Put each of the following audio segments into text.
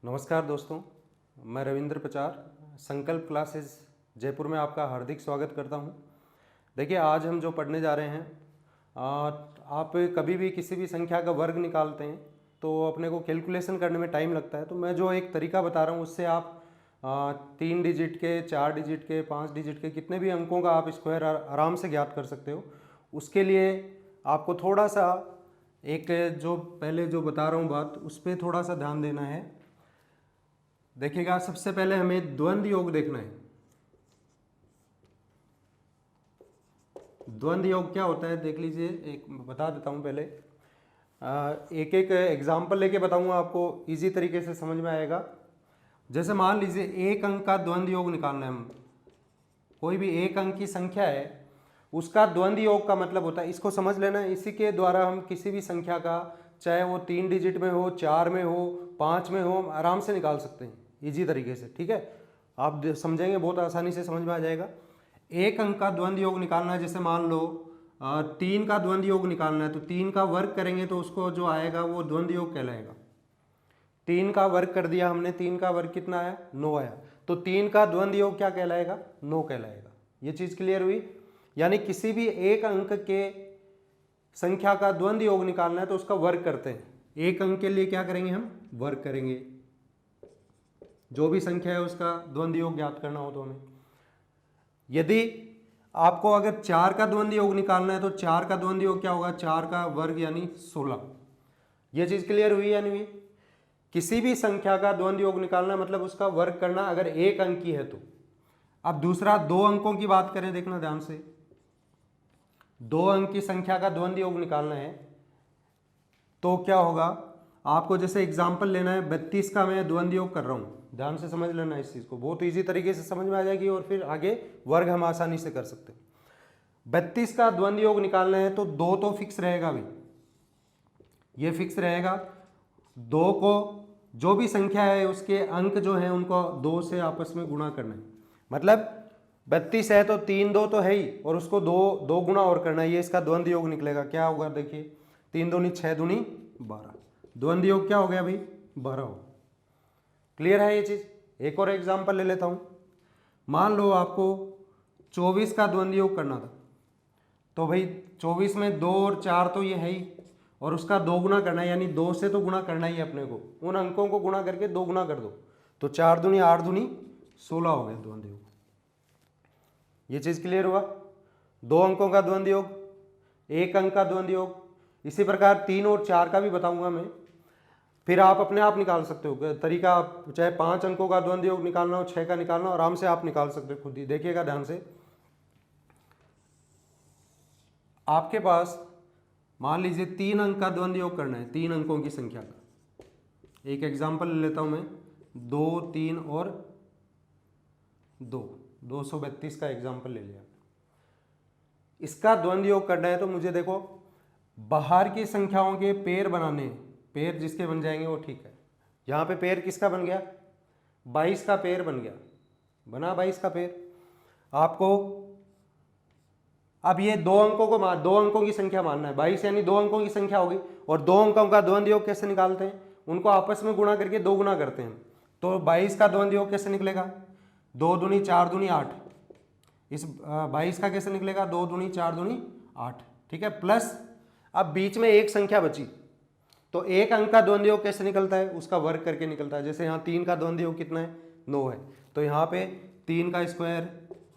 नमस्कार दोस्तों, मैं रविंद्र प्रचार संकल्प क्लासेस जयपुर में आपका हार्दिक स्वागत करता हूं। देखिए, आज हम जो पढ़ने जा रहे हैं, आप कभी भी किसी भी संख्या का वर्ग निकालते हैं तो अपने को कैलकुलेशन करने में टाइम लगता है। तो मैं जो एक तरीका बता रहा हूं उससे आप 3 डिजिट के, 4 डिजिट के, 5 डिजिट के कितने भी अंकों का आप स्क्वायर आराम से ज्ञात कर सकते हो। उसके लिए आपको थोड़ा सा एक जो पहले जो बता रहा हूँ बात, उस पर थोड़ा सा ध्यान देना है। देखिएगा, सबसे पहले हमें द्वंद्व योग देखना है। द्वंद्व योग क्या होता है देख लीजिए, एक बता देता हूँ पहले। एक एक एग्जाम्पल लेके बताऊंगा, आपको इजी तरीके से समझ में आएगा। जैसे मान लीजिए एक अंक का द्वंद्व योग निकालना है। हम कोई भी एक अंक की संख्या है, उसका द्वंद्व योग का मतलब होता है, इसको समझ लेना, इसी के द्वारा हम किसी भी संख्या का, चाहे वो 3 डिजिट में हो, 4 में हो, 5 में हो, आराम से निकाल सकते हैं इजी तरीके से। ठीक है, आप समझेंगे, बहुत आसानी से समझ में आ जाएगा। एक अंक का द्वंद्व योग निकालना है, जैसे मान लो 3 का द्वंद्व योग निकालना है, तो 3 का वर्ग करेंगे तो उसको जो आएगा वो द्वंद्व योग कहलाएगा। 3 का वर्ग कर दिया हमने, 3 का वर्ग कितना आया? 9 आया। तो 3 का द्वंद्व योग क्या कहलाएगा? 9 कहलाएगा। ये चीज क्लियर हुई? यानी किसी भी एक अंक के संख्या का द्वंद्व योग निकालना है तो उसका वर्ग करते हैं। एक अंक के लिए क्या करेंगे? हम वर्ग करेंगे। जो भी संख्या है उसका द्वंद्व योग ज्ञात करना हो तो हमें, यदि आपको अगर 4 का द्वंद्व योग निकालना है तो 4 का द्वंद्व योग क्या होगा? 4 का वर्ग यानी 16। ये चीज क्लियर हुई या नहीं हुई? किसी भी संख्या का द्वंद्व योग निकालना मतलब उसका वर्ग करना, अगर एक अंक की है तो। अब दूसरा, 2 अंकों की बात करें, देखना ध्यान से। 2 अंक की संख्या का द्वंद्व योग निकालना है तो क्या होगा? आपको जैसे एग्जाम्पल लेना है, 32 का मैं द्वंद्व योग कर रहा हूं, ध्यान से समझ लेना इस चीज को, बहुत इजी तरीके से समझ में आ जाएगी और फिर आगे वर्ग हम आसानी से कर सकते हैं। 32 का द्वंद्व योग निकालना है तो 2 तो फिक्स रहेगा भाई, ये फिक्स रहेगा। 2 को, जो भी संख्या है उसके अंक जो है उनको 2 से आपस में गुणा करना है। मतलब 32 है तो 3 2 तो है ही, और उसको 2 गुणा और करना है, ये इसका द्वंद्व योग निकलेगा। क्या होगा? देखिए, 3 दूनी 6 दूनी 12, द्वंद्व योग क्या हो गया भाई? 12 हो। क्लियर है ये चीज? एक और एग्जांपल ले लेता हूं। मान लो आपको 24 का द्वंद्व योग करना था, तो भाई 24 में 2 और 4 तो ये है ही, और उसका 2 गुना करना है, यानी 2 से तो गुणा करना ही है अपने को। उन अंकों को गुणा करके 2 गुना कर दो, तो 4 दूनी 8 दूनी 16 हो गया द्वंद्व योग। ये चीज क्लियर हुआ? 2 अंकों का द्वंद्व योग, एक अंक का द्वंद्व योग। इसी प्रकार 3 और 4 का भी बताऊंगा मैं, फिर आप अपने आप निकाल सकते हो तरीका। आप चाहे 5 अंकों का द्वंद्व योग निकालना हो, 6 का निकालना हो, आराम से आप निकाल सकते हो खुद ही। देखिएगा ध्यान से, आपके पास मान लीजिए 3 अंक का द्वंद्व योग करना है, 3 अंकों की संख्या का। एक एग्जाम्पल ले लेता हूं मैं, 2 3 और 2, 232 का एग्जाम्पल ले लिया। इसका द्वंद्व योग करना है तो मुझे देखो, बाहर की संख्याओं के पेड़ बनाने हैं। पेड़ जिसके बन जाएंगे वो ठीक है। यहां पे पेड़ किसका बन गया? 22 का पेड़ बन गया, बना 22 का पेड़। आपको अब ये 2 अंकों को 2 अंकों की संख्या मानना है, 22 यानी 2 अंकों की संख्या होगी। और 2 अंकों का द्वंद्व योग कैसे निकालते हैं? उनको आपस में गुणा करके 2 गुना करते हैं। तो 22 का द्वंद्व योग कैसे निकलेगा? 2 दूनी 4 दूनी 8। इस 22 का कैसे निकलेगा? 2 दूनी 4 दूनी 8। ठीक है, प्लस अब बीच में एक संख्या बची, तो एक अंक का द्वंद्व योग कैसे निकलता है? उसका वर्ग करके निकलता है। जैसे यहाँ 3 का द्वंद्व योग कितना है? 9 है, तो यहाँ पे 3 का स्क्वायर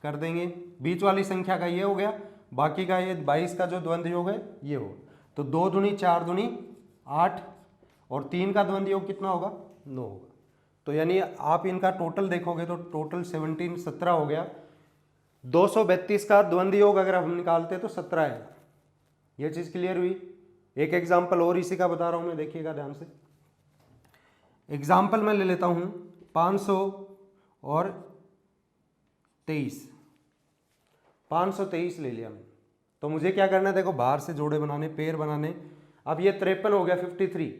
कर देंगे, बीच वाली संख्या का ये हो गया, बाकी का ये 22 का जो द्वंद्व योग है ये होगा। तो 2 दूनी 4 दूनी 8, और 3 का द्वंद्व योग कितना होगा? 9 होगा। तो यानी आप इनका टोटल देखोगे तो टोटल 17 हो गया। 232 का द्वंद्व योग अगर हम निकालते हैं तो 17 है। ये चीज क्लियर हुई? एक एग्जाम्पल और इसी का बता रहा हूं मैं, देखिएगा ध्यान से। एग्जाम्पल मैं ले लेता हूं 523, 523 ले लिया मैं। तो मुझे क्या करना है? देखो, बाहर से जोड़े बनाने, पेड़ बनाने। अब ये 53 हो गया, 53,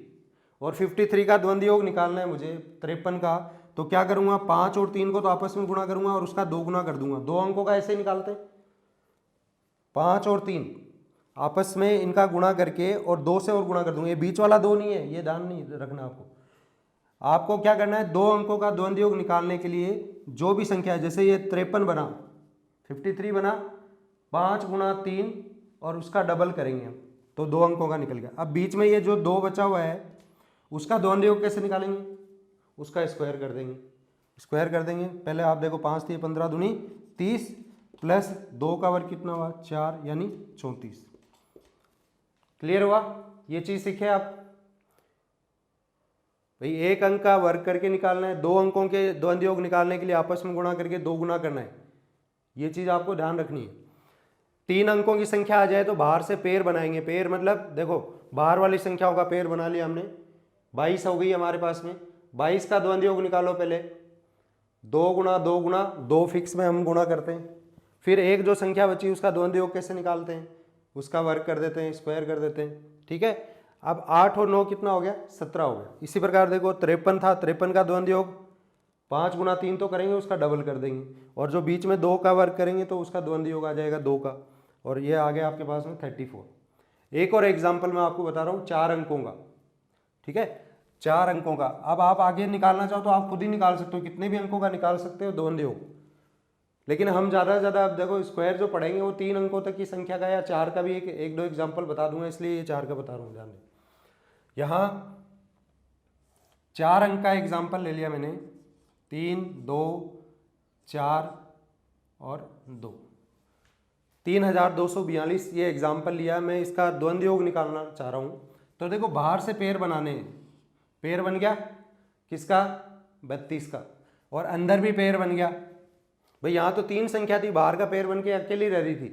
और 53 का द्वंद्व योग निकालना है मुझे 53 का। तो क्या करूंगा? 5 और 3 को तो आपस में गुणा करूंगा और उसका 2 गुना कर दूंगा। 2 अंकों का ऐसे ही निकालते हैं, 5 और 3 आपस में इनका गुणा करके और 2 से और गुणा कर दूंगा। ये बीच वाला 2 नहीं है, ये ध्यान नहीं रखना आपको। आपको क्या करना है, 2 अंकों का द्वंद्व योग निकालने के लिए जो भी संख्या है, जैसे ये 53 बना, 53 बना, 5 गुणा 3 और उसका डबल करेंगे हम, तो 2 अंकों का निकल गया। अब बीच में ये जो 2 बचा हुआ है उसका द्वंद्व योग कैसे निकालेंगे, उसका स्क्वायर कर देंगे, स्क्वायर कर देंगे। पहले आप देखो 5 3 15 दूनी 30 प्लस 2 का वर्ग कितना हुआ 4 यानी 34। क्लियर हुआ, ये चीज सीखे आप भाई। एक अंक का वर्ग करके निकालना है, 2 अंकों के द्वंद्व योग निकालने के लिए आपस में गुणा करके 2 गुना करना है, ये चीज आपको ध्यान रखनी है। 3 अंकों की संख्या आ जाए तो बाहर से पेयर बनाएंगे। पेयर मतलब देखो बाहर वाली संख्याओं का पेयर बना लिया हमने, 22 हो गई हमारे पास में। 22 का द्वंद्व योग निकालो पहले, 2 गुणा 2 गुणा 2 फिक्स में हम गुणा करते हैं। फिर एक जो संख्या बची उसका द्वंद्व योग कैसे निकालते हैं, उसका वर्ग कर देते हैं, स्क्वायर कर देते हैं। ठीक है, अब 8 और 9 कितना हो गया 17 हो गया। इसी प्रकार देखो 53 था, 53 का द्वंद्व योग 5 गुणा 3 तो करेंगे, उसका डबल कर देंगे, और जो बीच में 2 का वर्ग करेंगे तो उसका द्वंद्व योग आ जाएगा 2 का, और ये आ गया आपके पास में 34। एक और एग्जाम्पल मैं आपको बता रहा हूँ 4 अंकों का। ठीक है, 4 अंकों का। अब आप आगे निकालना चाहो तो आप खुद ही निकाल सकते हो, कितने भी अंकों का निकाल सकते हो द्वंद्व योग। लेकिन हम ज़्यादा से ज़्यादा अब देखो स्क्वायर जो पढ़ेंगे वो 3 अंकों तक की संख्या का या 4 का भी एक दो एग्जाम्पल बता दूंगा, इसलिए ये 4 का बता रहा हूँ, ध्यान दें। यहाँ 4 अंक का एग्जाम्पल ले लिया मैंने, 3 2 4 और 2, 3242 ये एग्जाम्पल लिया। मैं इसका द्वंद्व योग निकालना चाह रहा हूँ, तो देखो बाहर से पेयर बनाने हैं। पेयर बन गया किसका 32 का, और अंदर भी पेयर बन गया भाई। यहाँ तो 3 संख्या थी, बाहर का पेयर बन के अकेली रह रही थी,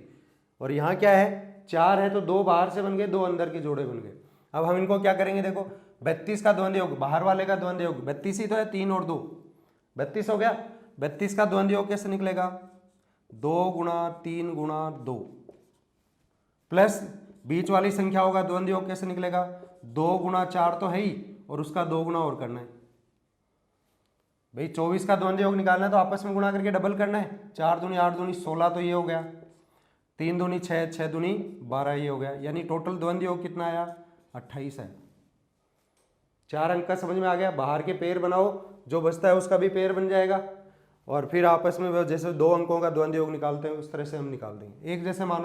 और यहाँ क्या है 4 है, तो 2 बाहर से बन गए, 2 अंदर के जोड़े बन गए। अब हम इनको क्या करेंगे, देखो 32 का द्वंद्व योग, बाहर वाले का द्वंद्व योग 32 ही तो है, 3 और 2 32 हो गया। 32 का द्वंद्व योग कैसे निकलेगा, 2 गुणा 3 गुणा 2 प्लस बीच वाली संख्याओं का द्वंद्व योग कैसे निकलेगा, 2 गुणा 4 तो है ही, और उसका 2 गुणा और करना है भाई। 24 का द्वंद्व योग निकालना है तो आपस में गुणा करके डबल करना है, 4 दूनी 8 दूनी 16 तो ये हो गया, 3 दूनी 6 6 दूनी 12 ये हो गया, यानी टोटल द्वंद्व योग कितना आया 28 है। 4 अंक का समझ में आ गया। बाहर के पेयर बनाओ, जो बचता है उसका भी पेयर बन जाएगा, और फिर आपस में जैसे 2 अंकों का द्वंद्व योग निकालते हैं उस तरह से हम निकाल देंगे। एक जैसे मान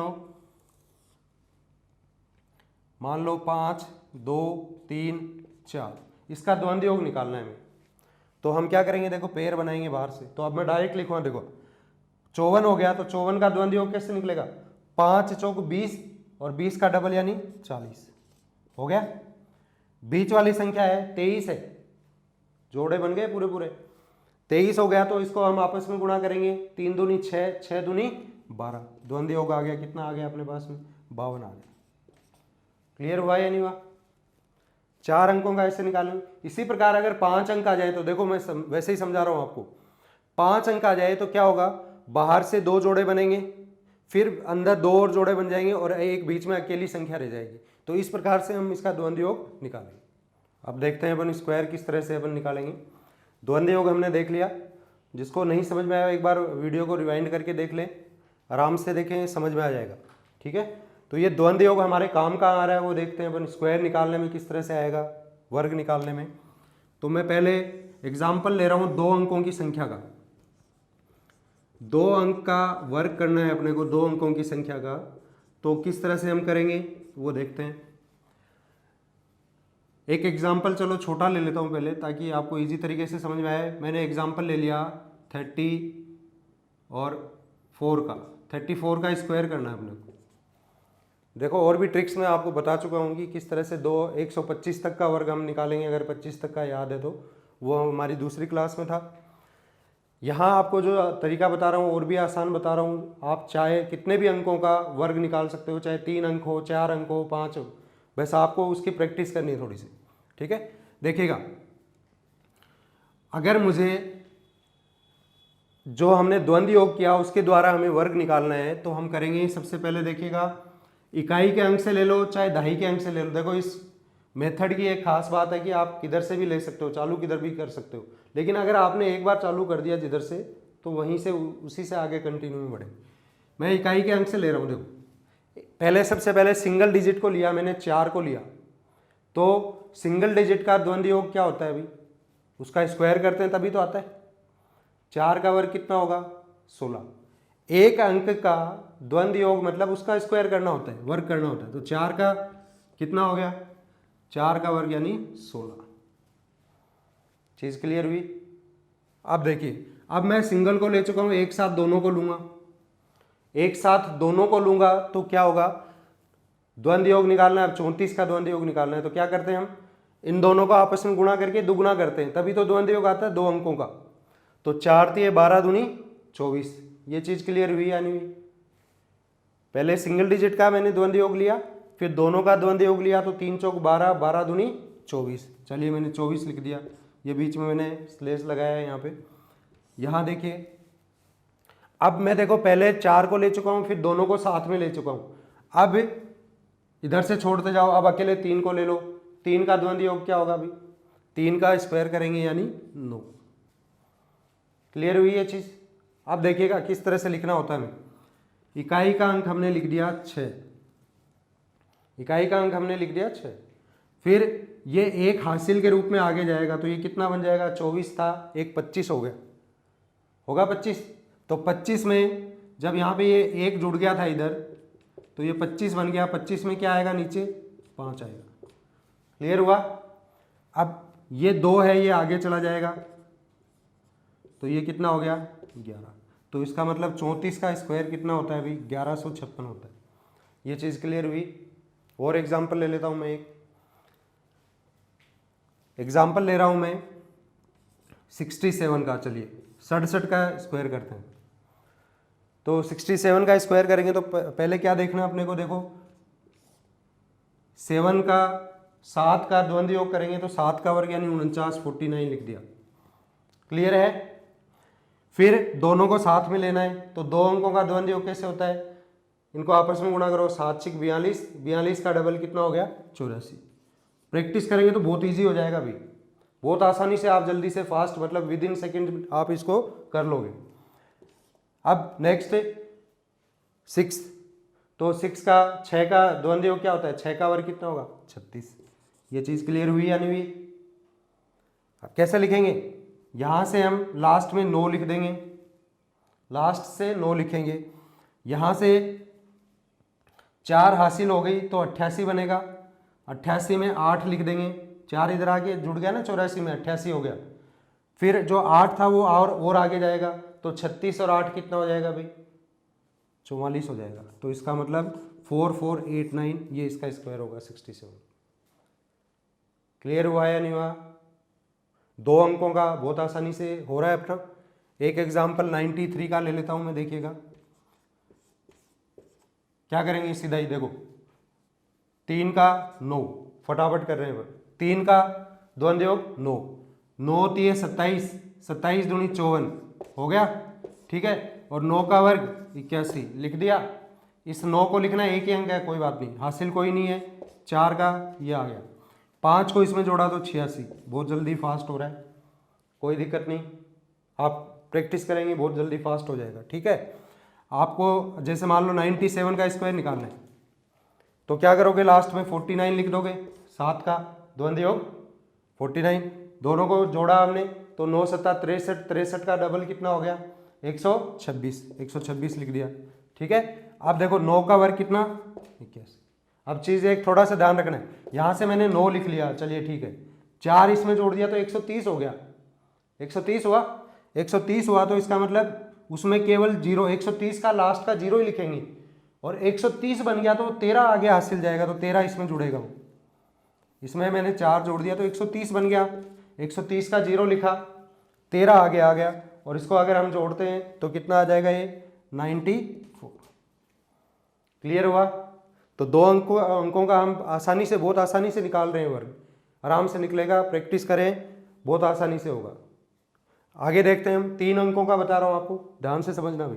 लो 5 2 3 4, इसका द्वंद्व योग निकालना है हमें, तो हम क्या करेंगे, देखो पेयर बनाएंगे बाहर से। तो अब मैं डायरेक्ट लिखूंगा, देखो 54 हो गया, तो 54 का द्वंद्व योग कैसे निकलेगा, 5 चौक 20 और 20 का डबल यानी 40 हो गया। बीच वाली संख्या है 23 है, जोड़े बन गए पूरे पूरे, 23 हो गया, तो इसको हम आपस में गुणा करेंगे, 3 दूनी 6 6 दूनी 12, द्वंद्व योग आ गया, कितना आ गया अपने पास में 52 आ गया। क्लियर हुआ या नहीं हुआ। 4 अंकों का ऐसे निकालेंगे। इसी प्रकार अगर 5 अंक आ जाए तो देखो मैं वैसे ही समझा रहा हूं आपको, 5 अंक आ जाए तो क्या होगा, बाहर से 2 जोड़े बनेंगे, फिर अंदर 2 और जोड़े बन जाएंगे, और एक बीच में अकेली संख्या रह जाएगी। तो इस प्रकार से हम इसका द्वंद्व योग निकालेंगे। अब देखते हैं अपन स्क्वायर किस तरह से अपन निकालेंगे। द्वंद्व योग हमने देख लिया, जिसको नहीं समझ में आया एक बार वीडियो को रिवाइंड करके देख लें, आराम से देखें, समझ में आ जाएगा। ठीक है, तो ये द्वंद्व योग हमारे काम का आ रहा है, वो देखते हैं अपन स्क्वायर निकालने में किस तरह से आएगा, वर्ग निकालने में। तो मैं पहले एग्जाम्पल ले रहा हूँ 2 अंकों की संख्या का। 2 अंक का वर्ग करना है अपने को, 2 अंकों की संख्या का, तो किस तरह से हम करेंगे वो देखते हैं। एक एग्जाम्पल चलो छोटा ले लेता हूँ पहले, ताकि आपको इजी तरीके से समझ में आए। मैंने एग्जाम्पल ले लिया 30 और 4 का, 34 का स्क्वायर करना है अपने को। देखो और भी ट्रिक्स मैं आपको बता चुका हूँ कि किस तरह से 125 तक का वर्ग हम निकालेंगे, अगर 25 तक का याद है तो, वो हमारी दूसरी क्लास में था। यहाँ आपको जो तरीका बता रहा हूँ और भी आसान बता रहा हूँ, आप चाहे कितने भी अंकों का वर्ग निकाल सकते हो, चाहे 3 अंक हो, 4 अंक हो, 5 हो, बस आपको उसकी प्रैक्टिस करनी है थोड़ी सी। ठीक है, देखिएगा, अगर मुझे जो हमने द्वंद्व योग किया उसके द्वारा हमें वर्ग निकालना है, तो हम करेंगे सबसे पहले, देखिएगा, इकाई के अंक से ले लो चाहे दहाई के अंक से ले लो। देखो इस मेथड की एक खास बात है कि आप किधर से भी ले सकते हो, चालू किधर भी कर सकते हो, लेकिन अगर आपने एक बार चालू कर दिया जिधर से, तो वहीं से उसी से आगे कंटिन्यू में बढ़े। मैं इकाई के अंक से ले रहा हूँ। देखो पहले सबसे पहले सिंगल डिजिट को लिया मैंने, 4 को लिया, तो सिंगल डिजिट का द्वंद्व योग क्या होता है भाई, उसका स्क्वायर करते हैं तभी तो आता है। 4 का वर्ग कितना होगा 16। एक अंक का द्वंद्व योग मतलब उसका स्क्वायर करना होता है, वर्ग करना होता है। तो 4 का कितना हो गया 4 का वर्ग यानी 16। चीज क्लियर हुई। अब देखिए अब मैं सिंगल को ले चुका हूं, एक साथ दोनों को लूंगा, एक साथ दोनों को लूंगा तो क्या होगा द्वंद्व योग निकालना है। 34 का द्वंद्व योग निकालना है तो क्या करते हैं हम इन दोनों को आपस में गुणा करके दुगुना करते हैं, तभी तो द्वंद्व योग आता है 2 अंकों का। तो 4 तिये 12 दूनी 24। ये चीज क्लियर हुई या नहीं हुई। पहले सिंगल डिजिट का मैंने द्वंद्व योग लिया, फिर दोनों का द्वंद्व योग लिया तो 3 चौक 12, 12 दूनी 24। चलिए मैंने 24 लिख दिया, ये बीच में मैंने स्लेश लगाया है यहाँ पे। यहाँ देखिए अब मैं देखो पहले 4 को ले चुका हूँ, फिर दोनों को साथ में ले चुका हूँ। अब इधर से छोड़ते जाओ, अब अकेले 3 को ले लो। 3 का द्वंद्व योग क्या होगा अभी 3 का स्क्वायर करेंगे यानी 9। क्लियर हुई ये चीज। अब देखिएगा किस तरह से लिखना होता है। हमें इकाई का अंक हमने लिख दिया 6, इकाई का अंक हमने लिख दिया 6, फिर ये एक हासिल के रूप में आगे जाएगा तो ये कितना बन जाएगा 24 था, एक 25 हो गया, होगा 25। तो 25 में जब यहाँ पे ये एक जुड़ गया था इधर तो ये 25 बन गया। 25 में क्या आएगा नीचे 5 आएगा। क्लियर हुआ। अब ये 2 है ये आगे चला जाएगा तो ये कितना हो गया 11। तो इसका मतलब 34 का स्क्वायर कितना होता है अभी 1156 होता है। ये चीज़ क्लियर हुई। और एग्जाम्पल ले लेता हूँ मैं, एक एग्जाम्पल ले रहा हूँ मैं 67 का। चलिए 67 का स्क्वायर करते हैं। तो 67 का स्क्वायर करेंगे तो पहले क्या देखना अपने को, देखो 7 का 7 का द्वंद्व योग करेंगे तो 7 का वर्ग यानी 49, 49 लिख दिया। क्लियर है। फिर दोनों को साथ में लेना है तो 2 अंकों का द्वंद्व योग कैसे होता है, इनको आपस में गुणा करो। 7 6 42, 42 का डबल कितना हो गया 84। प्रैक्टिस करेंगे तो बहुत इजी हो जाएगा भाई, बहुत आसानी से आप जल्दी से फास्ट मतलब विद इन सेकेंड आप इसको कर लोगे। अब नेक्स्ट 6, तो 6 का 6 का द्वंद्व योग क्या होता है 6 का वर्ग कितना होगा 36। ये चीज क्लियर हुई या नहीं हुई। अब कैसे लिखेंगे, यहां से हम लास्ट में 9 लिख देंगे, लास्ट से 9 लिखेंगे। यहां से 4 हासिल हो गई तो 88 बनेगा। 88 में 8 लिख देंगे, 4 इधर आगे जुड़ गया ना 84 में 88 हो गया। फिर जो 8 था वो और आगे जाएगा तो 36 और 8 कितना हो जाएगा भाई 44 हो जाएगा। तो इसका मतलब 4489 ये इसका स्क्वायर होगा 67। क्लियर हुआ या नहीं हुआ। 2 अंकों का बहुत आसानी से हो रहा है अपना। एक एग्जाम्पल 93 का ले लेता हूं मैं, देखिएगा क्या करेंगे सीधा ही। देखो 3 का 9 फटाफट कर रहे हैं। 3 का द्वंद्व योग 9, 9 तिये 27, 27 दूनी 54 हो गया ठीक है। और 9 का वर्ग 81 लिख दिया। इस 9 को लिखना एक ही अंक है, कोई बात नहीं, हासिल कोई नहीं है। 4 का ये आ गया, 5 को इसमें जोड़ा तो 86। बहुत जल्दी फास्ट हो रहा है, कोई दिक्कत नहीं, आप प्रैक्टिस करेंगे बहुत जल्दी फास्ट हो जाएगा ठीक है। आपको जैसे मान लो 97 का स्क्वायर निकालना है तो क्या करोगे लास्ट में 49 लिख दोगे। 7 का द्वंद्व योग 49, दोनों को जोड़ा हमने तो 9 7 63, 63 का डबल कितना हो गया 126, 126 लिख दिया ठीक है। अब देखो 9 का वर्ग कितना 81। अब चीज़ एक थोड़ा सा ध्यान रखना है, यहाँ से मैंने 9 लिख लिया चलिए ठीक है, 4 इसमें जोड़ दिया तो 130 हो गया। 130 हुआ, 130 हुआ तो इसका मतलब उसमें केवल 0, 130 का लास्ट का 0 ही लिखेंगे। और 130 बन गया तो 13 आगे हासिल जाएगा तो 13 इसमें जुड़ेगा वो। इसमें मैंने 4 जोड़ दिया तो 130 बन गया, 130 का 0 लिखा, 13 आगे आ गया। और इसको अगर हम जोड़ते हैं तो कितना आ जाएगा ये 94। क्लियर हुआ। तो 2 अंकों का हम आसानी से बहुत आसानी से निकाल रहे हैं वर्ग, आराम से निकलेगा, प्रैक्टिस करें बहुत आसानी से होगा। आगे देखते हैं हम 3 अंकों का बता रहा हूँ आपको, ध्यान से समझना भाई,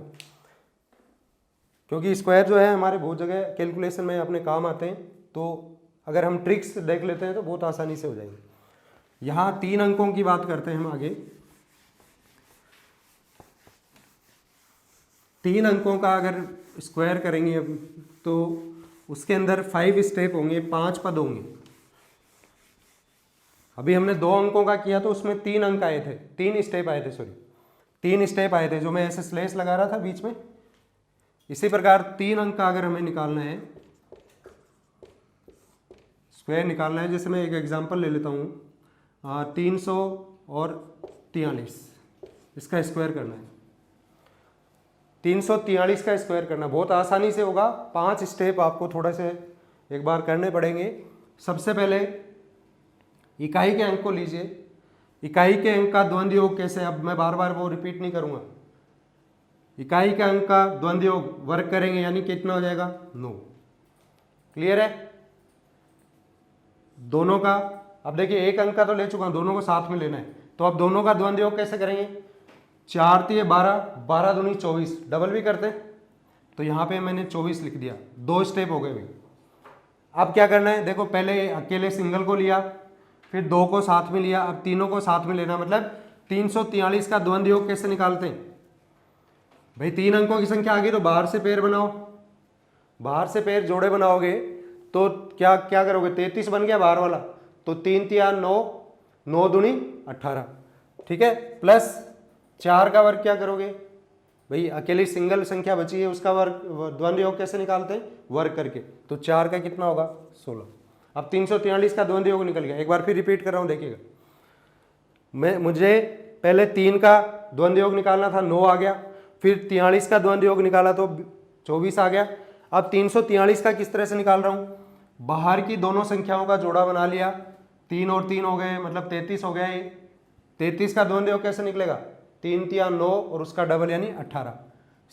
क्योंकि स्क्वायर जो है हमारे बहुत जगह कैलकुलेशन में अपने काम आते हैं। तो अगर हम ट्रिक्स देख लेते हैं तो बहुत आसानी से हो जाएंगे। यहाँ 3 अंकों की बात करते हैं हम आगे। 3 अंकों का अगर स्क्वायर करेंगे तो उसके अंदर 5 स्टेप होंगे, 5 पद होंगे। अभी हमने 2 अंकों का किया तो उसमें 3 अंक आए थे, 3 स्टेप आए थे, सॉरी 3 स्टेप आए थे, जो मैं ऐसे स्लेस लगा रहा था बीच में। इसी प्रकार 3 अंक का अगर हमें निकालना है, स्क्वायर निकालना है, जैसे मैं एक एग्जांपल ले लेता हूँ, 300 और 43, इसका स्क्वायर करना है। 343 का स्क्वायर करना बहुत आसानी से होगा, 5 स्टेप आपको थोड़ा से एक बार करने पड़ेंगे। सबसे पहले इकाई के अंक को लीजिए, इकाई के अंक का द्वंद्व योग कैसे, अब मैं बार बार वो रिपीट नहीं करूंगा। इकाई के अंक का द्वंद्व योग वर्क करेंगे, यानी कितना हो जाएगा 9। क्लियर है दोनों का। अब देखिए एक अंक का तो ले चुका हूं, दोनों को साथ में लेना है, तो अब दोनों का द्वंद्व योग कैसे करेंगे, 4 तिये 12, 12 दूनी 24, डबल भी करते हैं, तो यहाँ पे मैंने 24 लिख दिया। 2 स्टेप हो गए भाई। अब क्या करना है, देखो पहले अकेले सिंगल को लिया, फिर 2 को साथ में लिया, अब तीनों को साथ में लेना, मतलब 343 का द्वंद्व योग कैसे निकालते हैं भाई, 3 अंकों की संख्या आ गई तो बाहर से पेयर बनाओ, बाहर से पेयर जोड़े बनाओगे तो क्या क्या करोगे, 33 बन गया बाहर वाला, तो 3 तिया 9, 9 दूनी 18, ठीक है, प्लस 4 का वर्ग क्या करोगे भाई, अकेली सिंगल संख्या बची है उसका वर्ग, द्वंद्व योग कैसे निकालते हैं, वर्ग करके, तो 4 का कितना होगा 16। अब 343 का द्वंद्व योग निकल गया। एक बार फिर रिपीट कर रहा हूं, देखिएगा, मुझे पहले 3 का द्वंद्व योग निकालना था, 9 आ गया, फिर 43 का द्वंद्व योग निकाला तो 24 आ गया। अब 343 का किस तरह से निकाल रहा हूं, बाहर की दोनों संख्याओं का जोड़ा बना लिया, 3 और 3 हो गए, मतलब 33 हो गया। ये 33 का द्वंद्व योग कैसे निकलेगा, 3 तिया 9 और उसका डबल यानी 18।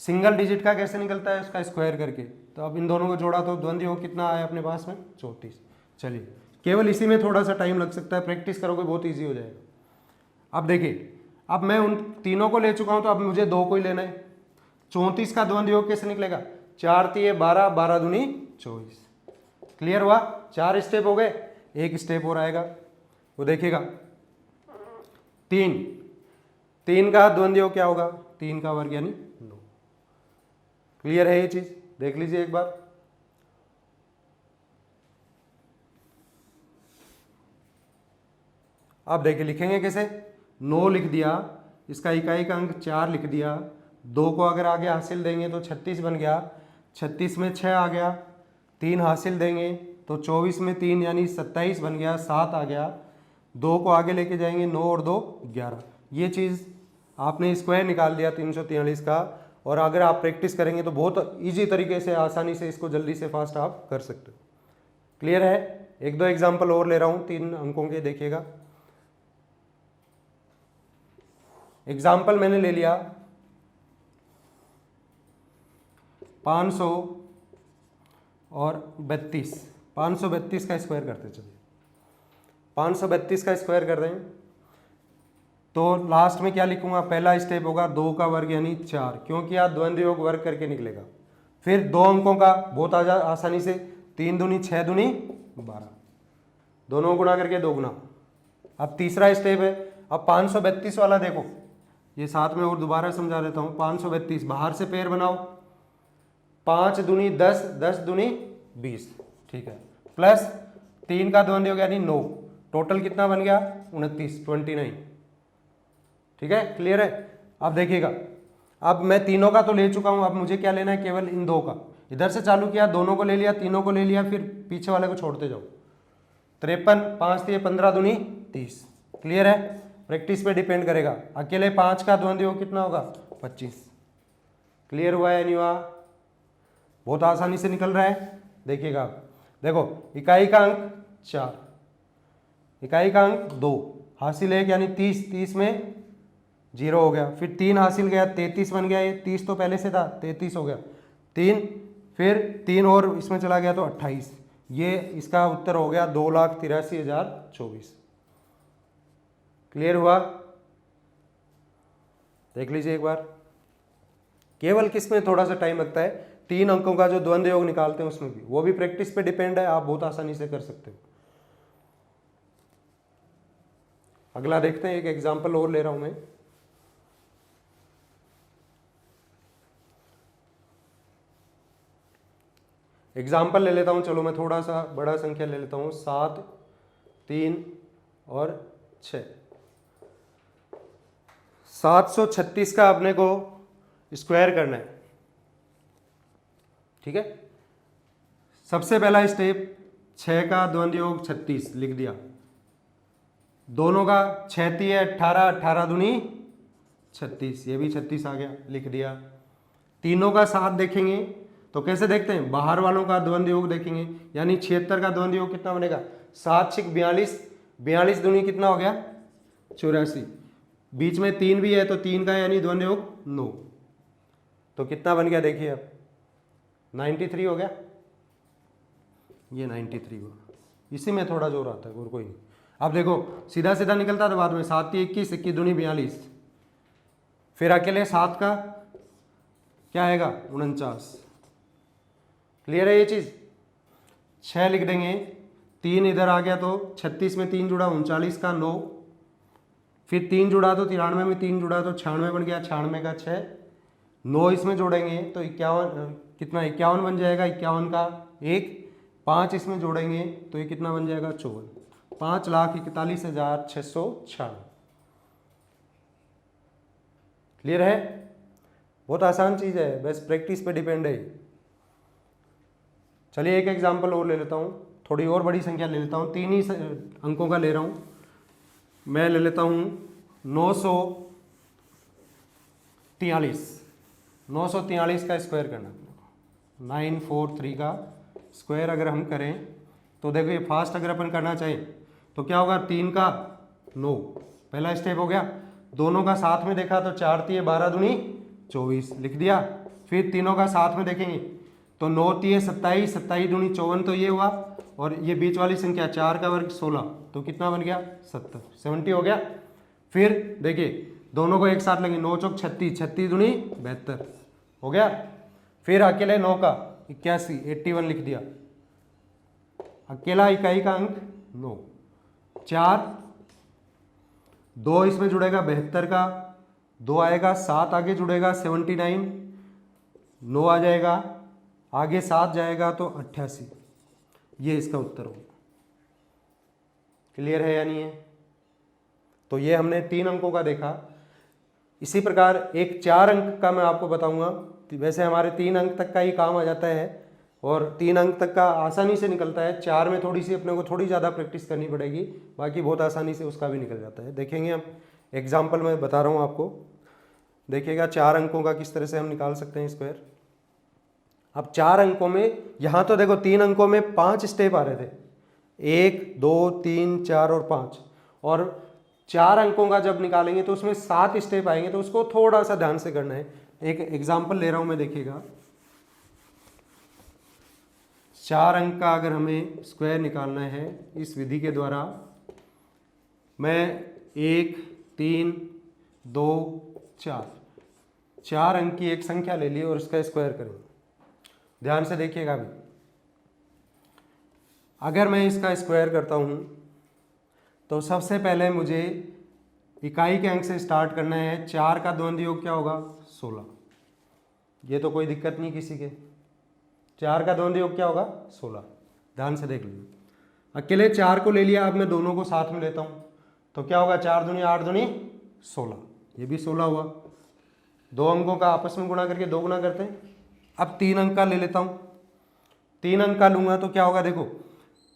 सिंगल डिजिट का कैसे निकलता है, उसका स्क्वायर करके, तो अब इन दोनों को जोड़ा तो द्वंद्व योग कितना आया अपने पास में 34। चलिए, केवल इसी में थोड़ा सा टाइम लग सकता है, प्रैक्टिस करोगे बहुत ईजी हो जाएगा। अब देखिए, अब मैं उन तीनों को ले चुका हूं, तो अब मुझे 2 को ही लेना है। 34 का द्वंद्व योग कैसे निकलेगा, 4 तिये 12, 12 दूनी 24। क्लियर हुआ, 4 स्टेप हो गए, एक स्टेप और आएगा, वो देखिएगा। 3 का द्वंद्व योग क्या होगा, 3 का वर्ग यानी 9। क्लियर है ये चीज, देख लीजिए एक बार। अब देखिए लिखेंगे कैसे, 9 लिख दिया, इसका इकाई का अंक 4 लिख दिया, 2 को अगर आगे हासिल देंगे तो 36 बन गया, 36 में 6 आ गया, 3 हासिल देंगे तो 24 में 3 यानी 27 बन गया, 7 आ गया, 2 को आगे लेके जाएंगे, 9 और 2 11। ये चीज़ आपने स्क्वायर निकाल दिया 343 का, और अगर आप प्रैक्टिस करेंगे तो बहुत ईजी तरीके से, आसानी से इसको जल्दी से फास्ट आप कर सकते हो। क्लियर है, 1-2 एग्जाम्पल और ले रहा हूँ 3 अंकों के, देखिएगा। एग्जाम्पल मैंने ले लिया 500 और 32, 532 का स्क्वायर करते चलिए, 532 का स्क्वायर कर रहे हैं, तो लास्ट में क्या लिखूंगा, पहला स्टेप होगा 2 का वर्ग यानी 4, क्योंकि आप द्वंद्व योग वर्ग करके निकलेगा। फिर 2 अंकों का बहुत आसानी से, 3 दूनी 6 दूनी 12, दोनों गुणा करके 2 गुना। अब तीसरा स्टेप है, अब 532 वाला देखो, ये साथ में और दोबारा समझा देता हूँ। 532 बाहर से पेयर बनाओ, 5 दूनी 10, 10 दूनी 20, ठीक है, प्लस 3 का द्वंद्व योग यानी 9, टोटल कितना बन गया 29, ठीक है। क्लियर है, अब देखिएगा, अब मैं तीनों का तो ले चुका हूं, अब मुझे क्या लेना है, केवल इन 2 का। इधर से चालू किया, दोनों को ले लिया, तीनों को ले लिया, फिर पीछे वाले को छोड़ते जाओ। 53, 5 तिये 15 दूनी 30। क्लियर है, प्रैक्टिस पे डिपेंड करेगा, अकेले 5 का द्वंद्व योग कितना होगा 25। क्लियर हुआ है नहीं हुआ, बहुत आसानी से निकल रहा है, देखिएगा। देखो इकाई का अंक 4, इकाई का अंक 2 हासिल 1 यानी 30, 30 में 0 हो गया, फिर 3 हासिल गया, 33 बन गया, ये 30 तो पहले से था, 33 हो गया, 3 फिर 3 और इसमें चला गया तो 28, ये इसका उत्तर हो गया 2,83,024। क्लियर हुआ, देख लीजिए एक बार। केवल किसमें थोड़ा सा टाइम लगता है, 3 अंकों का जो द्वंद्व योग निकालते हैं उसमें भी, वो भी प्रैक्टिस पे डिपेंड है, आप बहुत आसानी से कर सकते हो। अगला देखते हैं, एक एग्जांपल और ले रहा हूं मैं। एग्जाम्पल ले लेता हूं, चलो मैं थोड़ा सा बड़ा संख्या ले लेता हूं, 7, 3, और 6। 736 का अपने को स्क्वायर करना है, ठीक है। सबसे पहला स्टेप 6 का द्वंद्व योग 36 लिख दिया, दोनों का 6 तिये 18, 18 दूनी 36, ये भी 36 आ गया, लिख दिया। तीनों का 7 देखेंगे तो कैसे देखते हैं, बाहर वालों का द्वंद्व योग देखेंगे, यानी 76 का द्वंद्व योग कितना बनेगा, 7 6 42, 42 दूनी कितना हो गया 84, बीच में 3 भी है तो 3 का यानी द्वंद्व योग 9, तो कितना बन गया देखिए अब 93 हो गया, ये 93 हुआ। इसी में थोड़ा जोर आता है और कोई नहीं। अब देखो सीधा सीधा निकलता तो बाद में 7 3 21, 21 दूनी 42, फिर अकेले 7 का क्या आएगा 49। क्लियर है ये चीज। 6 लिख देंगे, 3 इधर आ गया तो 36 में 3 जुड़ा 39 का 9, फिर 3 जुड़ा तो 93 में 3 जुड़ा तो 96 बन गया, 96 का 6, 9 इसमें जोड़ेंगे तो 51, कितना 51 बन जाएगा, 51 का 1, 5 इसमें जोड़ेंगे तो ये कितना बन जाएगा 54, 5,41,696। क्लियर है, बहुत आसान चीज़ है, बस प्रैक्टिस पे डिपेंड है। चलिए एक एग्जांपल और ले लेता हूँ, थोड़ी और बड़ी संख्या ले लेता हूँ, 3 ही अंकों का ले रहा हूँ, मैं ले लेता हूँ 943। 943 का स्क्वायर करना, 943 का स्क्वायर अगर हम करें तो देखो ये फास्ट अगर अपन करना चाहें तो क्या होगा, 3 का 9 पहला स्टेप हो गया, दोनों का साथ में देखा तो 4 तिये 12 दूनी 24 लिख दिया, फिर तीनों का साथ में देखेंगे तो 9 तिये 27, 27 दूनी 54 तो ये हुआ, और ये बीच वाली संख्या 4 का वर्ग 16 तो कितना बन गया 70 हो गया। फिर देखिए दोनों को एक साथ लेंगे, 9 चौक 36, 36 दूनी 72 हो गया, फिर अकेले 9 का 81, 81 लिख दिया, अकेला इकाई का अंक 9, 4 2 इसमें जुड़ेगा 72 का, 2 आएगा, 7 आगे जुड़ेगा 79, 9 आ जाएगा, आगे 7 जाएगा तो 88, ये इसका उत्तर होगा। क्लियर है या नहीं है। तो ये हमने 3 अंकों का देखा। इसी प्रकार एक 4 अंक का मैं आपको बताऊंगा, वैसे हमारे 3 अंक तक का ही काम आ जाता है और 3 अंक तक का आसानी से निकलता है, 4 में थोड़ी सी अपने को थोड़ी ज़्यादा प्रैक्टिस करनी पड़ेगी, बाकी बहुत आसानी से उसका भी निकल जाता है। देखेंगे हम एग्जाम्पल में बता रहा हूँ आपको, देखिएगा 4 अंकों का किस तरह से हम निकाल सकते हैं स्क्वायर। अब 4 अंकों में, यहाँ तो देखो 3 अंकों में 5 स्टेप आ रहे थे, 1 2 3 4 और 5, और 4 अंकों का जब निकालेंगे तो उसमें 7 स्टेप आएंगे, तो उसको थोड़ा सा ध्यान से करना है। एक एग्जाम्पल ले रहा हूँ मैं, देखिएगा 4 अंक का अगर हमें स्क्वायर निकालना है इस विधि के द्वारा, मैं 1 3 2 4 अंक की एक संख्या ले ली और इसका स्क्वायर करेंगे। ध्यान से देखिएगा अभी, अगर मैं इसका स्क्वायर करता हूँ तो सबसे पहले मुझे इकाई के अंक से स्टार्ट करना है। 4 का द्वंद्व योग क्या होगा 16, ये तो कोई दिक्कत नहीं किसी के, 4 का द्वंद्व योग क्या होगा 16। ध्यान से देख लीजिए, अकेले 4 को ले लिया, अब मैं दोनों को साथ में लेता हूँ तो क्या होगा, 4 दूनी 8 दूनी 16, ये भी 16 हुआ। 2 अंकों का आपस में गुणा करके 2 गुना करते हैं। अब 3 अंक का ले लेता हूँ, 3 अंक का लूंगा तो क्या होगा, देखो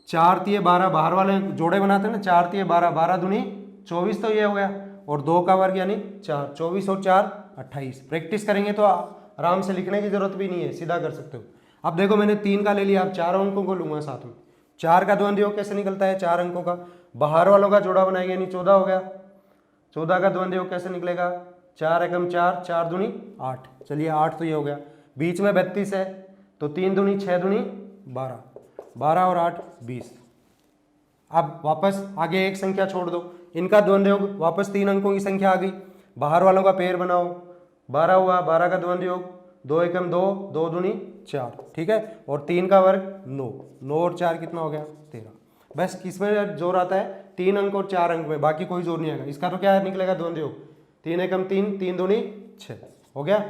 4 तिये 12, बाहर वाले जोड़े बनाते हैं ना, 4 तिये 12, 12 दूनी 24 तो ये हो गया, और 2 का वर्ग यानी 4, 24 और 4 28। प्रैक्टिस करेंगे तो आराम से लिखने की जरूरत भी नहीं है, सीधा कर सकते हो। अब देखो मैंने 3 का ले लिया, अब 4 अंकों को लूंगा साथ में। 4 का द्वंद्व योग कैसे निकलता है, 4 अंकों का बाहर वालों का जोड़ा बनाएंगे यानी 14 हो गया। 14 का द्वंद्व योग कैसे निकलेगा, 4 एकम 4, 4 दूनी 8, चलिए 8 तो ये हो गया। बीच में 32 है तो 3 दूनी 6 दूनी 12, 12 और 8 20। अब वापस आगे एक संख्या छोड़ दो, इनका द्वंद्व योग वापस 3 अंकों की संख्या आ गई, बाहर वालों का पेयर बनाओ, 12 हुआ, 12 का द्वंद्व योग 2 एकम 2, 2 दूनी 4, ठीक है, और 3 का वर्ग 9, 9 और 4 कितना हो गया 13। बस किसमें जोर आता है, 3 अंक और 4 अंक में, बाकी कोई जोर नहीं आएगा। इसका तो क्या निकलेगा द्वंद्व योग, 3 एकम 3, 3 दूनी 6 हो गया।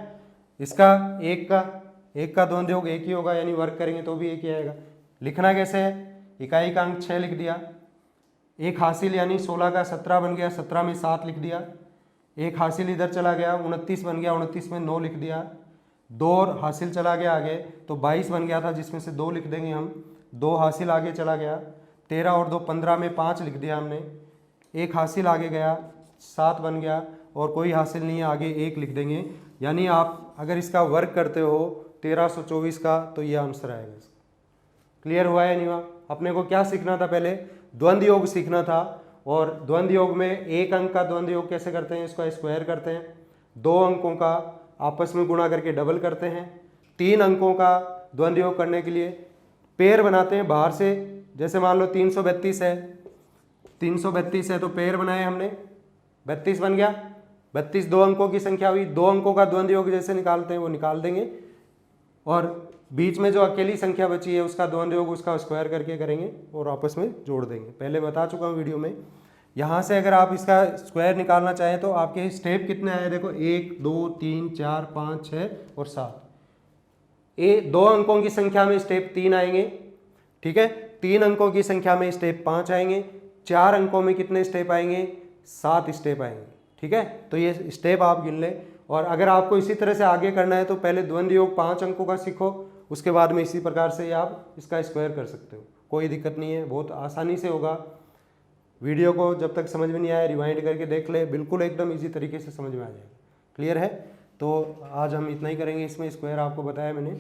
इसका एक का द्वंद्व योग 1 ही होगा, यानी वर्ग करेंगे तो भी 1 ही आएगा। लिखना कैसे है, इकाई का अंक 6 लिख दिया, एक हासिल यानी 16 का 17 बन गया, 17 में 7 लिख दिया। एक हासिल इधर चला गया, 29 बन गया, 29 में 9 लिख दिया। 2 और हासिल चला गया आगे तो 22 बन गया था, जिसमें से 2 लिख देंगे हम। 2 हासिल आगे चला गया, 13 और 2 15 में 5 लिख दिया हमने। एक हासिल आगे गया, 7 बन गया, और कोई हासिल नहीं है आगे, 1 लिख देंगे। यानी आप अगर इसका वर्क करते हो 1324 का तो ये आंसर आएगा इसका। क्लियर हुआ है नहीं हुआ? अपने को क्या सीखना था? पहले द्वंद्व योग सीखना था, और द्वंद्व योग में एक अंक का द्वंद्व योग कैसे करते हैं, इसको स्क्वायर करते हैं। 2 अंकों का आपस में गुणा करके डबल करते हैं। 3 अंकों का द्वंद्व योग करने के लिए पेयर बनाते हैं बाहर से। जैसे मान लो 332 है, 332 है तो पेयर बनाए हमने, 32 बन गया। 32 2 अंकों की संख्या हुई। 2 अंकों का द्वंद्व योग जैसे निकालते हैं वो निकाल देंगे, और बीच में जो अकेली संख्या बची है उसका द्वंद्व योग उसका स्क्वायर करके करेंगे और आपस में जोड़ देंगे। पहले बता चुका हूँ वीडियो में। यहाँ से अगर आप इसका स्क्वायर निकालना चाहें तो आपके स्टेप कितने आए देखो, 1 2 3 4 5 6 और 7। 2 अंकों की संख्या में स्टेप 3 आएंगे, ठीक है। 3 अंकों की संख्या में स्टेप 5 आएंगे। 4 अंकों में कितने स्टेप आएंगे? 7 स्टेप आएंगे, ठीक है। तो ये स्टेप आप गिन लें। और अगर आपको इसी तरह से आगे करना है तो पहले द्वंद्व योग 5 अंकों का सीखो, उसके बाद में इसी प्रकार से आप इसका स्क्वायर कर सकते हो, कोई दिक्कत नहीं है, बहुत आसानी से होगा। वीडियो को जब तक समझ में नहीं आया रिवाइंड करके देख ले, बिल्कुल एकदम इजी तरीके से समझ में आ जाएगा। क्लियर है? तो आज हम इतना ही करेंगे, इसमें स्क्वायर आपको बताया मैंने।